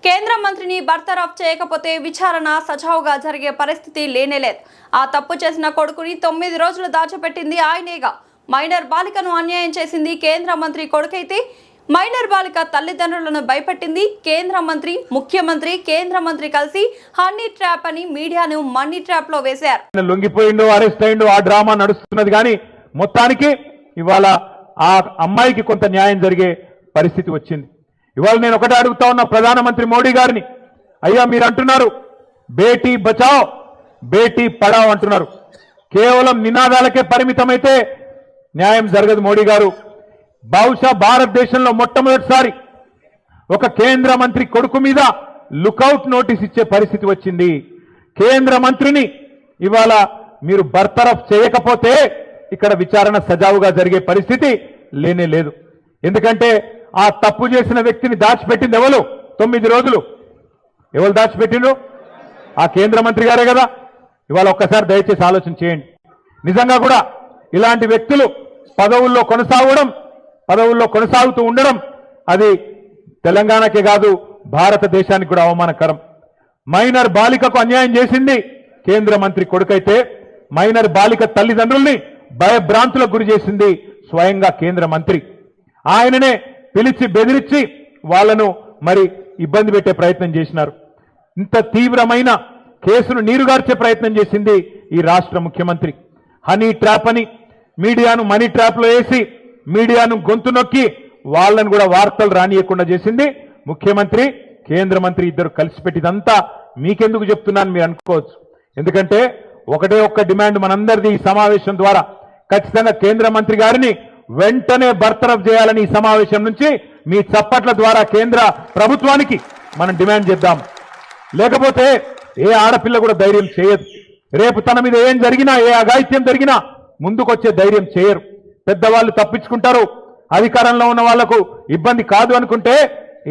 కేంద్ర మంత్రిని బర్తరఫ్ చేయకపోతే విచారణ సజావుగా జరిగే పరిస్థితి లేనేలేదు. ఆ తప్పు చేసిన కొడుకుని 9 రోజులు దాచిపెట్టింది ఆయనేగా. మైనర్ బాలికను అన్యాయం చేసింది కేంద్ర మంత్రి కొడుకైతే మైనర్ బాలిక తల్లిదండ్రులను భయపెట్టింది కేంద్ర మంత్రి. ముఖ్యమంత్రి కేంద్ర మంత్రి కలిసి హనీ ట్రాప్ అని మీడియాను మనీ ట్రాప్ లో వేశారు. లొంగిపోయిండు, అరెస్ట్ అయిండు, ఆ డ్రామా నడుస్తున్నది. కానీ మొత్తానికి ఇవాళ ఆ అమ్మాయికి కొంత న్యాయం జరిగే పరిస్థితి వచ్చింది. ఇవాళ నేను ఒకటే అడుగుతా ఉన్నా ప్రధానమంత్రి మోడీ గారిని, అయ్యా మీరు అంటున్నారు బేటీ బచావ్ బేటీ పడావ్ అంటున్నారు, కేవలం నినాదాలకే పరిమితమైతే న్యాయం జరగదు. మోడీ గారు బహుశా భారతదేశంలో మొట్టమొదటిసారి ఒక కేంద్ర మంత్రి కొడుకు మీద లుకౌట్ నోటీస్ ఇచ్చే పరిస్థితి వచ్చింది. కేంద్ర మంత్రిని ఇవాళ మీరు బర్తరఫ్ చేయకపోతే ఇక్కడ విచారణ సజావుగా జరిగే పరిస్థితి లేనే లేదు. ఎందుకంటే ఆ తప్పు చేసిన వ్యక్తిని దాచిపెట్టింది ఎవరు? 9 రోజులు. ఎవరు దాచిపెట్టిండ్రు? ఆ కేంద్ర మంత్రి గారే కదా. ఇవాళ ఒక్కసారి దయచేసి ఆలోచన చేయండి. నిజంగా కూడా ఇలాంటి వ్యక్తులు పదవుల్లో కొనసాగుతూ ఉండడం అది తెలంగాణకే కాదు భారతదేశానికి కూడా అవమానకరం. మైనర్ బాలికకు అన్యాయం చేసింది కేంద్ర మంత్రి కొడుకైతే మైనర్ బాలిక తల్లిదండ్రుల్ని భయభ్రాంతులకు గురి చేసింది స్వయంగా కేంద్ర మంత్రి. ఆయననే పిలిచి బెదిరించి వాళ్లను మరి ఇబ్బంది పెట్టే ప్రయత్నం చేసినారు. ఇంత తీవ్రమైన కేసును నీరుగార్చే ప్రయత్నం చేసింది ఈ రాష్ట్ర ముఖ్యమంత్రి. హనీ ట్రాప్ అని మీడియాను మనీ ట్రాప్ లో వేసి మీడియాను గొంతు నొక్కి వాళ్ళను కూడా వార్తలు రానియకుండా చేసింది ముఖ్యమంత్రి, కేంద్ర మంత్రి ఇద్దరు కలిసి పెట్టిదంతా మీకెందుకు చెప్తున్నాను మీరు అనుకోవచ్చు. ఎందుకంటే ఒకటే ఒక్క డిమాండ్ మనందరిది ఈ సమావేశం ద్వారా, ఖచ్చితంగా కేంద్ర మంత్రి గారిని వెంటనే బర్తరఫ్ చేయాలని ఈ సమావేశం నుంచి మీ చప్పట్ల ద్వారా కేంద్ర ప్రభుత్వానికి మనం డిమాండ్ చేద్దాం. లేకపోతే ఏ ఆడపిల్ల కూడా ధైర్యం చేయదు. రేపు తన మీద ఏం జరిగినా, ఏ అఘాయిత్యం జరిగినా ముందుకొచ్చే ధైర్యం చేయరు. పెద్దవాళ్ళు తప్పించుకుంటారు. అధికారంలో ఉన్న వాళ్లకు ఇబ్బంది కాదు అనుకుంటే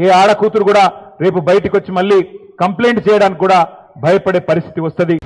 ఏ ఆడకూతురు కూడా రేపు బయటకు వచ్చి మళ్ళీ కంప్లైంట్ చేయడానికి కూడా భయపడే పరిస్థితి వస్తుంది.